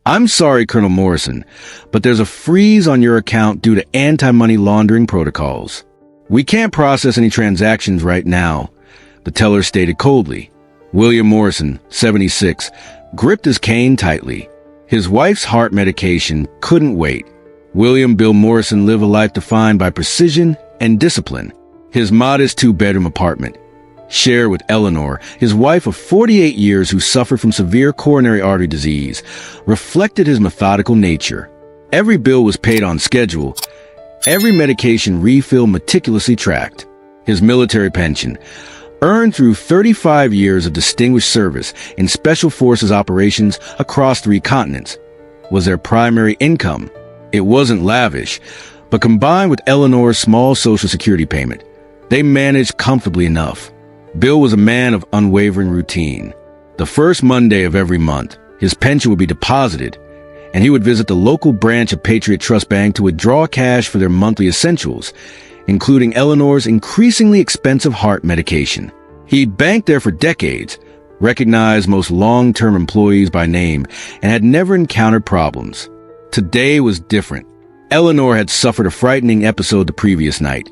I'm sorry, Colonel Morrison, but there's a freeze on your account due to anti-money laundering protocols. We can't process any transactions right now, the teller stated coldly. William Morrison, 76, gripped his cane tightly. His wife's heart medication couldn't wait. William Bill Morrison lived a life defined by precision and discipline. His modest two-bedroom apartment, shared with Eleanor, his wife of 48 years who suffered from severe coronary artery disease, reflected his methodical nature. Every bill was paid on schedule, every medication refill meticulously tracked. His military pension, earned through 35 years of distinguished service in Special Forces operations across 3 continents, was their primary income. It wasn't lavish, but combined with Eleanor's small Social Security payment, they managed comfortably enough. Bill was a man of unwavering routine. The first Monday of every month, his pension would be deposited, and he would visit the local branch of Patriot Trust Bank to withdraw cash for their monthly essentials, including Eleanor's increasingly expensive heart medication. He'd banked there for decades, recognized most long-term employees by name, and had never encountered problems. Today was different. Eleanor had suffered a frightening episode the previous night.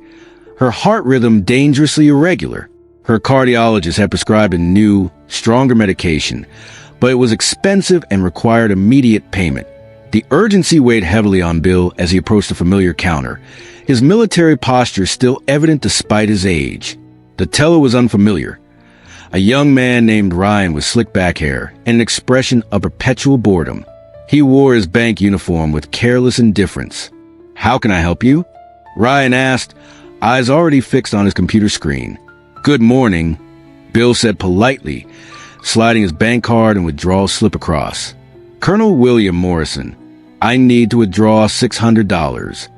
Her heart rhythm dangerously irregular. Her cardiologist had prescribed a new, stronger medication, but it was expensive and required immediate payment. The urgency weighed heavily on Bill as he approached the familiar counter, his military posture still evident despite his age. The teller was unfamiliar. A young man named Ryan with slick back hair and an expression of perpetual boredom. He wore his bank uniform with careless indifference. "How can I help you?" Ryan asked, eyes already fixed on his computer screen. "Good morning," Bill said politely, sliding his bank card and withdrawal slip across. "Colonel William Morrison, I need to withdraw $600.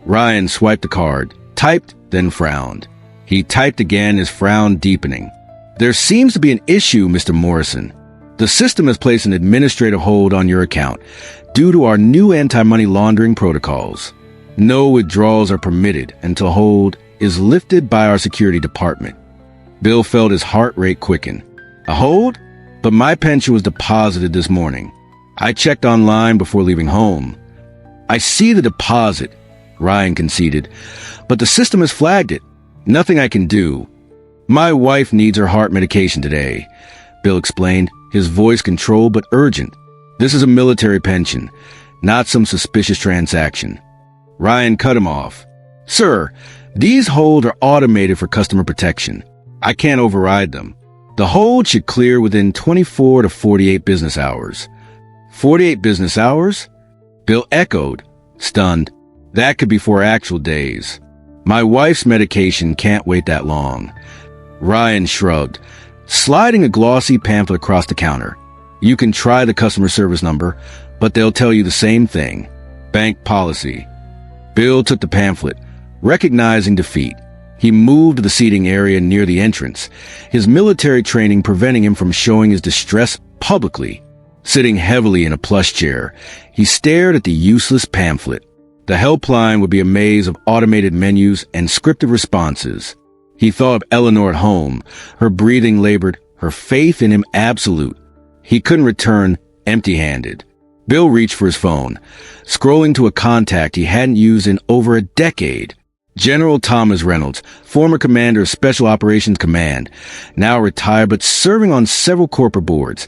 Ryan swiped the card, typed, then frowned. He typed again, his frown deepening. "There seems to be an issue, Mr. Morrison. The system has placed an administrative hold on your account due to our new anti-money laundering protocols. No withdrawals are permitted until hold is lifted by our security department." Bill felt his heart rate quicken. "A hold? But my pension was deposited this morning. I checked online before leaving home." "I see the deposit," Ryan conceded, "but the system has flagged it. Nothing I can do." "My wife needs her heart medication today," Bill explained, his voice controlled but urgent. "This is a military pension, not some suspicious transaction." Ryan cut him off. "Sir, these holds are automated for customer protection. I can't override them. The hold should clear within 24 to 48 business hours." 48 business hours? Bill echoed, stunned. "That could be 4 actual days. My wife's medication can't wait that long." Ryan shrugged, sliding a glossy pamphlet across the counter. "You can try the customer service number, but they'll tell you the same thing. Bank policy." Bill took the pamphlet, recognizing defeat. He moved to the seating area near the entrance, his military training preventing him from showing his distress publicly. Sitting heavily in a plush chair, he stared at the useless pamphlet. The helpline would be a maze of automated menus and scripted responses. He thought of Eleanor at home, her breathing labored, her faith in him absolute. He couldn't return empty-handed. Bill reached for his phone, scrolling to a contact he hadn't used in over a decade. General Thomas Reynolds, former commander of Special Operations Command, now retired but serving on several corporate boards,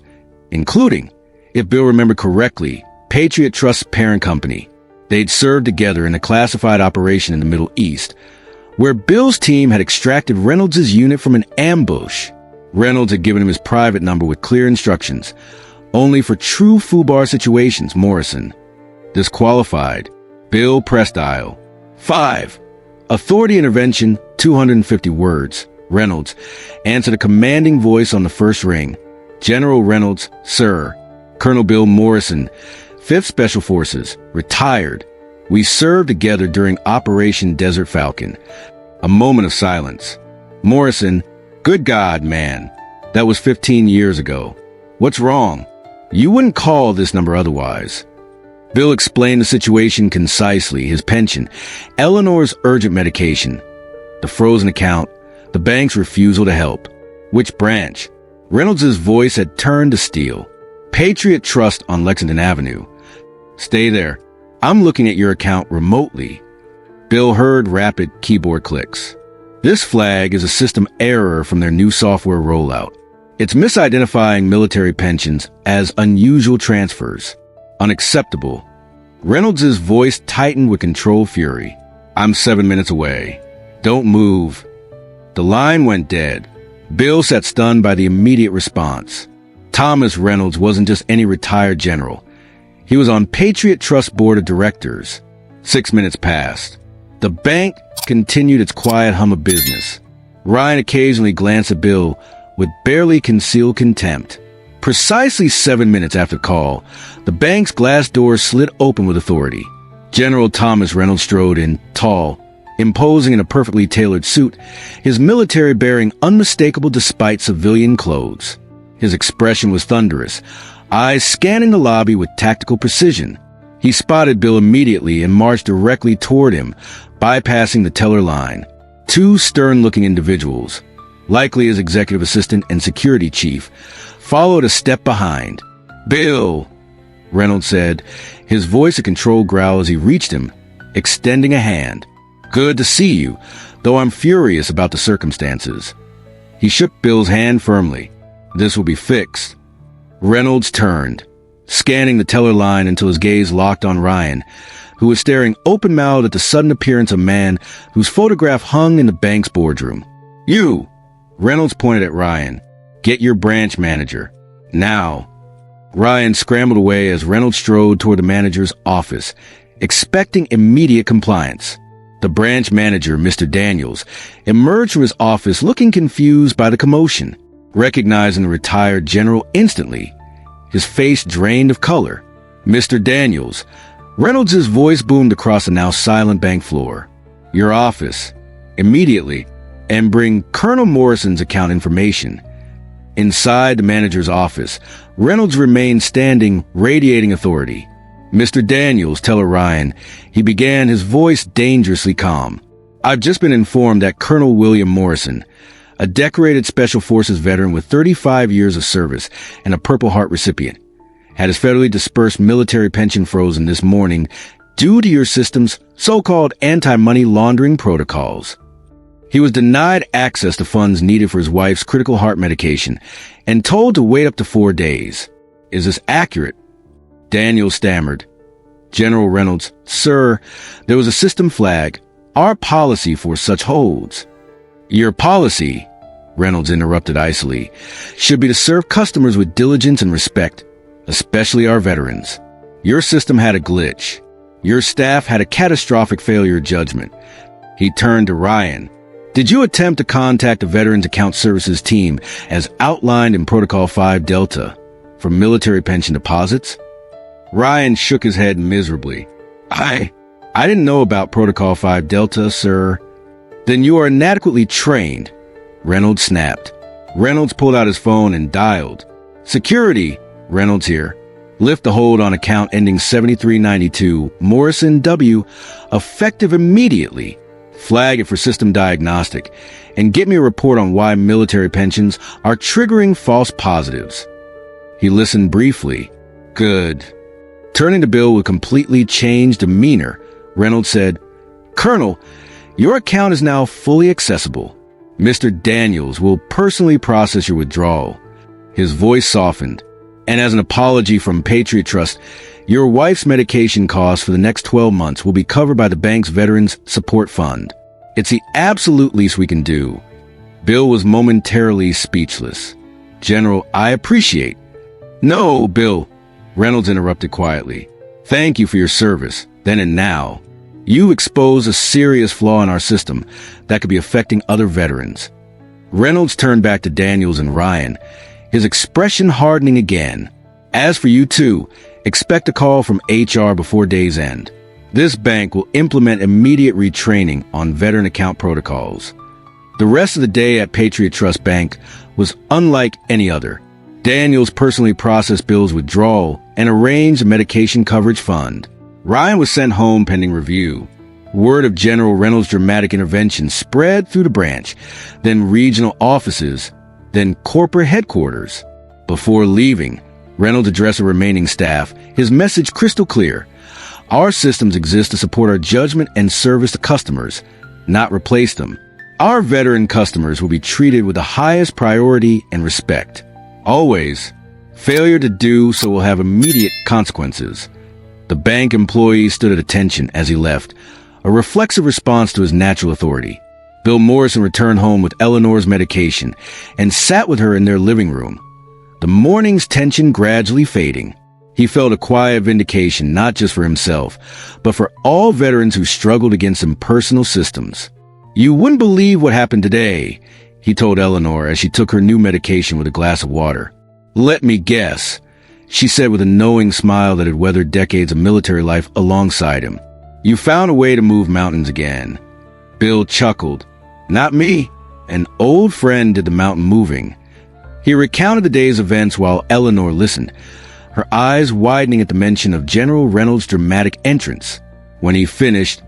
including, if Bill remembered correctly, Patriot Trust's parent company. They'd served together in a classified operation in the Middle East, where Bill's team had extracted Reynolds' unit from an ambush. Reynolds had given him his private number with clear instructions, only for true FUBAR situations, Morrison. Disqualified. Bill pressed dial. 5. Authority intervention, 250 words. Reynolds answered a commanding voice on the first ring. "General Reynolds, sir. Colonel Bill Morrison, 5th Special Forces, retired. We served together during Operation Desert Falcon." A moment of silence. Morrison, "Good God, man. That was 15 years ago. What's wrong? You wouldn't call this number otherwise." Bill explained the situation concisely, his pension, Eleanor's urgent medication, the frozen account, the bank's refusal to help. Which branch? Reynolds' voice had turned to steel. Patriot Trust on Lexington Avenue. Stay there. I'm looking at your account remotely. Bill heard rapid keyboard clicks. This flag is a system error from their new software rollout. It's misidentifying military pensions as unusual transfers. Unacceptable. Reynolds' voice tightened with controlled fury. I'm 7 minutes away. Don't move. The line went dead. Bill sat stunned by the immediate response. Thomas Reynolds wasn't just any retired general. He was on Patriot Trust Board of Directors. 6 minutes passed. The bank continued its quiet hum of business. Ryan occasionally glanced at Bill with barely concealed contempt. Precisely 7 minutes after the call, the bank's glass doors slid open with authority. General Thomas Reynolds strode in, tall, imposing in a perfectly tailored suit, his military bearing unmistakable despite civilian clothes. His expression was thunderous, eyes scanning the lobby with tactical precision. He spotted Bill immediately and marched directly toward him, bypassing the teller line. Two stern-looking individuals, likely his executive assistant and security chief, followed a step behind. "Bill," Reynolds said, his voice a controlled growl as he reached him, extending a hand. "Good to see you, though I'm furious about the circumstances." He shook Bill's hand firmly. "This will be fixed." Reynolds turned, scanning the teller line until his gaze locked on Ryan, who was staring open-mouthed at the sudden appearance of a man whose photograph hung in the bank's boardroom. "You!" Reynolds pointed at Ryan. "Get your branch manager. Now." Ryan scrambled away as Reynolds strode toward the manager's office, expecting immediate compliance. The branch manager, Mr. Daniels, emerged from his office looking confused by the commotion. Recognizing the retired general instantly, his face drained of color. "Mr. Daniels," Reynolds' voice boomed across the now silent bank floor. "Your office. Immediately. And bring Colonel Morrison's account information." Inside the manager's office, Reynolds remained standing, radiating authority. "Mr. Daniels, teller Ryan," he began, his voice dangerously calm. "I've just been informed that Colonel William Morrison, a decorated Special Forces veteran with 35 years of service and a Purple Heart recipient, had his federally dispersed military pension frozen this morning due to your system's so-called anti-money laundering protocols. He was denied access to funds needed for his wife's critical heart medication and told to wait up to 4 days. Is this accurate?" Daniel stammered. "General Reynolds, sir, there was a system flag. Our policy for such holds." "Your policy," Reynolds interrupted icily, "should be to serve customers with diligence and respect, especially our veterans. Your system had a glitch. Your staff had a catastrophic failure of judgment." He turned to Ryan. "Did you attempt to contact the Veterans Account Services team as outlined in Protocol 5 Delta for military pension deposits?" Ryan shook his head miserably. I didn't know about Protocol 5 Delta, sir." "Then you are inadequately trained," Reynolds snapped. Reynolds pulled out his phone and dialed. "Security," Reynolds here. "Lift the hold on account ending 7392, Morrison W, effective immediately. Flag it for system diagnostic, and get me a report on why military pensions are triggering false positives." He listened briefly. "Good." Turning to Bill with completely changed demeanor, Reynolds said, "Colonel, your account is now fully accessible. Mr. Daniels will personally process your withdrawal." His voice softened. "And as an apology from Patriot Trust, your wife's medication costs for the next 12 months will be covered by the bank's Veterans Support Fund. It's the absolute least we can do." Bill was momentarily speechless. "General, I appreciate." "No, Bill," Reynolds interrupted quietly. "Thank you for your service, then and now. You expose a serious flaw in our system that could be affecting other veterans." Reynolds turned back to Daniels and Ryan, his expression hardening again. "As for you two, expect a call from HR before day's end. This bank will implement immediate retraining on veteran account protocols." The rest of the day at Patriot Trust Bank was unlike any other. Daniels personally processed Bill's withdrawal and arranged a medication coverage fund. Ryan was sent home pending review. Word of General Reynolds' dramatic intervention spread through the branch, then regional offices, then corporate headquarters. Before leaving, Reynolds addressed the remaining staff, his message crystal clear. Our systems exist to support our judgment and service to customers, not replace them. Our veteran customers will be treated with the highest priority and respect. Always. Failure to do so will have immediate consequences. The bank employee stood at attention as he left, a reflexive response to his natural authority. Bill Morrison returned home with Eleanor's medication and sat with her in their living room, the morning's tension gradually fading. He felt a quiet vindication not just for himself, but for all veterans who struggled against impersonal systems. "You wouldn't believe what happened today," he told Eleanor as she took her new medication with a glass of water. "Let me guess," she said with a knowing smile that had weathered decades of military life alongside him. "You found a way to move mountains again." Bill chuckled. "Not me. An old friend did the mountain moving." He recounted the day's events while Eleanor listened, her eyes widening at the mention of General Reynolds' dramatic entrance. When he finished,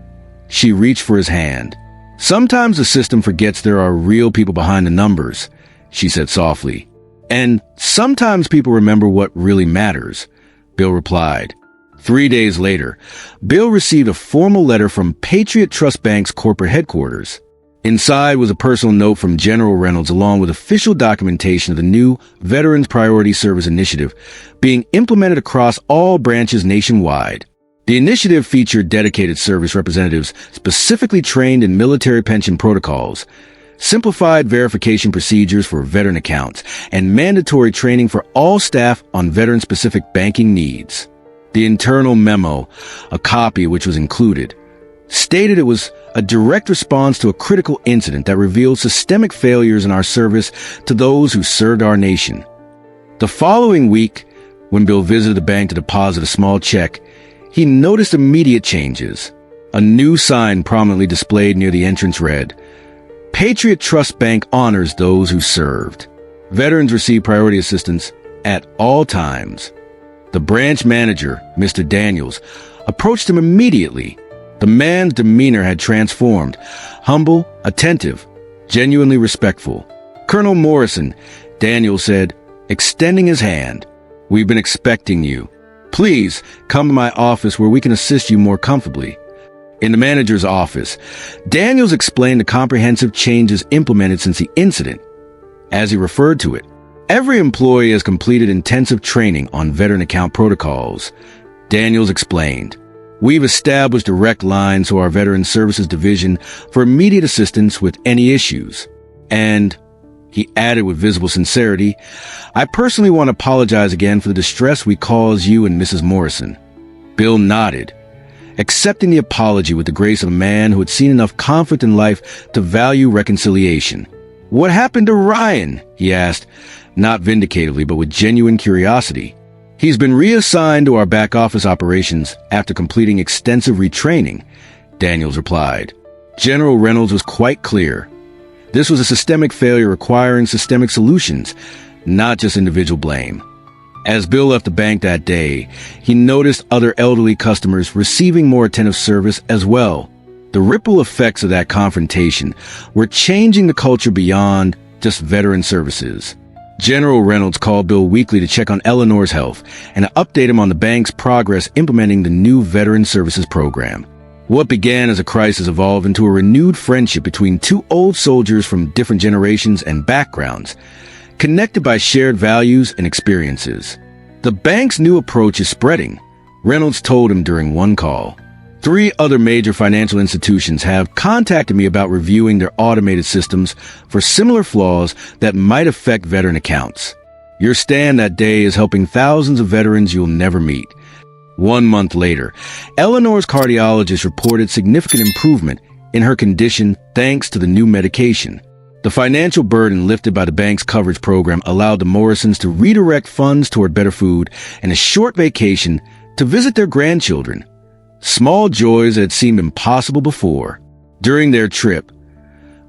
she reached for his hand. "Sometimes the system forgets there are real people behind the numbers," she said softly. "And sometimes people remember what really matters," Bill replied. 3 days later, Bill received a formal letter from Patriot Trust Bank's corporate headquarters. Inside was a personal note from General Reynolds along with official documentation of the new Veterans Priority Service Initiative being implemented across all branches nationwide. The initiative featured dedicated service representatives specifically trained in military pension protocols, simplified verification procedures for veteran accounts, and mandatory training for all staff on veteran-specific banking needs. The internal memo, a copy of which was included, stated it was a direct response to a critical incident that revealed systemic failures in our service to those who served our nation. The following week, when Bill visited the bank to deposit a small check, he noticed immediate changes. A new sign prominently displayed near the entrance read, "Patriot Trust Bank honors those who served. Veterans receive priority assistance at all times." The branch manager, Mr. Daniels, approached him immediately. The man's demeanor had transformed, humble, attentive, genuinely respectful. "Colonel Morrison," Daniels said, extending his hand. "We've been expecting you. Please come to my office where we can assist you more comfortably." In the manager's office, Daniels explained the comprehensive changes implemented since the incident. As he referred to it, "Every employee has completed intensive training on veteran account protocols," Daniels explained. "We've established direct lines to our Veteran Services Division for immediate assistance with any issues. And," he added with visible sincerity, "I personally want to apologize again for the distress we caused you and Mrs. Morrison." Bill nodded, accepting the apology with the grace of a man who had seen enough conflict in life to value reconciliation. "What happened to Ryan?" he asked, not vindicatively but with genuine curiosity. "He's been reassigned to our back office operations after completing extensive retraining," Daniels replied. General Reynolds was quite clear. This was a systemic failure requiring systemic solutions, not just individual blame. As Bill left the bank that day, he noticed other elderly customers receiving more attentive service as well. The ripple effects of that confrontation were changing the culture beyond just veteran services. General Reynolds called Bill weekly to check on Eleanor's health and to update him on the bank's progress implementing the new Veteran Services Program. What began as a crisis evolved into a renewed friendship between two old soldiers from different generations and backgrounds, connected by shared values and experiences. "The bank's new approach is spreading," Reynolds told him during one call. "3 other major financial institutions have contacted me about reviewing their automated systems for similar flaws that might affect veteran accounts. Your stand that day is helping thousands of veterans you'll never meet." 1 month later, Eleanor's cardiologist reported significant improvement in her condition thanks to the new medication. The financial burden lifted by the bank's coverage program allowed the Morrisons to redirect funds toward better food and a short vacation to visit their grandchildren. Small joys that had seemed impossible before. During their trip,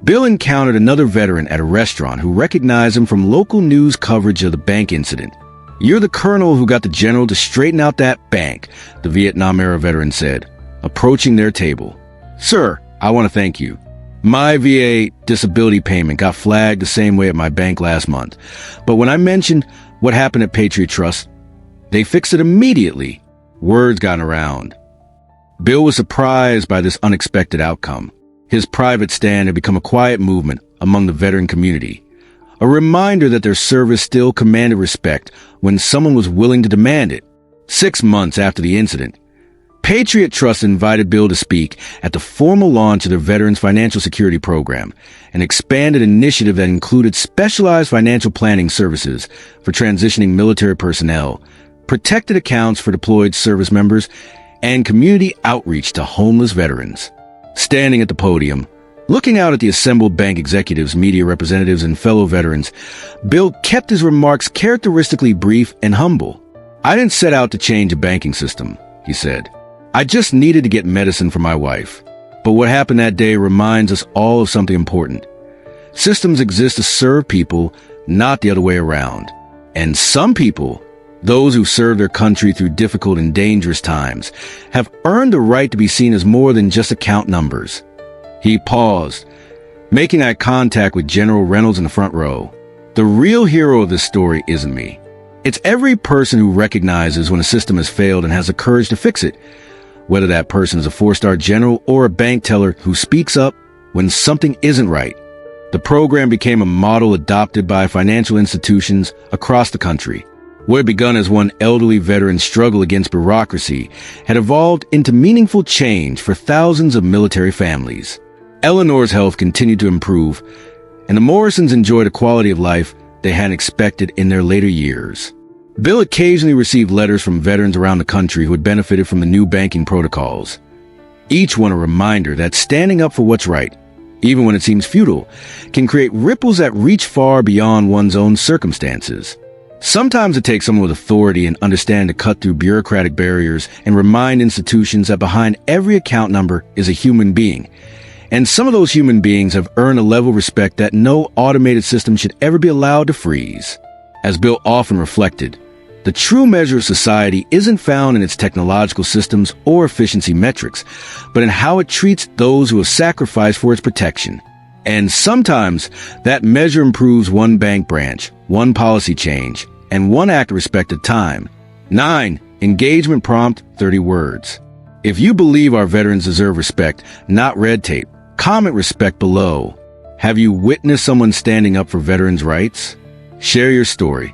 Bill encountered another veteran at a restaurant who recognized him from local news coverage of the bank incident. "You're the colonel who got the general to straighten out that bank," the Vietnam-era veteran said, approaching their table. "Sir, I want to thank you. My VA disability payment got flagged the same way at my bank last month. But when I mentioned what happened at Patriot Trust, They fixed it immediately. Words got around. Bill was surprised by this unexpected outcome. His private stand had become a quiet movement among the veteran community, a reminder that their service still commanded respect when someone was willing to demand it. 6 months after the incident, Patriot Trust invited Bill to speak at the formal launch of their Veterans Financial Security Program, an expanded initiative that included specialized financial planning services for transitioning military personnel, protected accounts for deployed service members, and community outreach to homeless veterans. Standing at the podium, looking out at the assembled bank executives, media representatives, and fellow veterans, Bill kept his remarks characteristically brief and humble. "I didn't set out to change a banking system," he said. "I just needed to get medicine for my wife." But what happened that day reminds us all of something important. Systems exist to serve people, not the other way around. And some people, those who serve their country through difficult and dangerous times, have earned the right to be seen as more than just account numbers. He paused, making eye contact with General Reynolds in the front row. "The real hero of this story isn't me. It's every person who recognizes when a system has failed and has the courage to fix it. Whether that person is a 4-star general or a bank teller who speaks up when something isn't right." The program became a model adopted by financial institutions across the country. What had begun as one elderly veteran's struggle against bureaucracy had evolved into meaningful change for thousands of military families. Eleanor's health continued to improve, and the Morrisons enjoyed a quality of life they hadn't expected in their later years. Bill occasionally received letters from veterans around the country who had benefited from the new banking protocols. Each one a reminder that standing up for what's right, even when it seems futile, can create ripples that reach far beyond one's own circumstances. Sometimes it takes someone with authority and understanding to cut through bureaucratic barriers and remind institutions that behind every account number is a human being. And some of those human beings have earned a level of respect that no automated system should ever be allowed to freeze. As Bill often reflected, the true measure of society isn't found in its technological systems or efficiency metrics, but in how it treats those who have sacrificed for its protection. And sometimes that measure improves one bank branch, one policy change, and one act of respect at a time. 9. Engagement prompt, 30 words. If you believe our veterans deserve respect, not red tape, comment respect below. Have you witnessed someone standing up for veterans' rights? Share your story.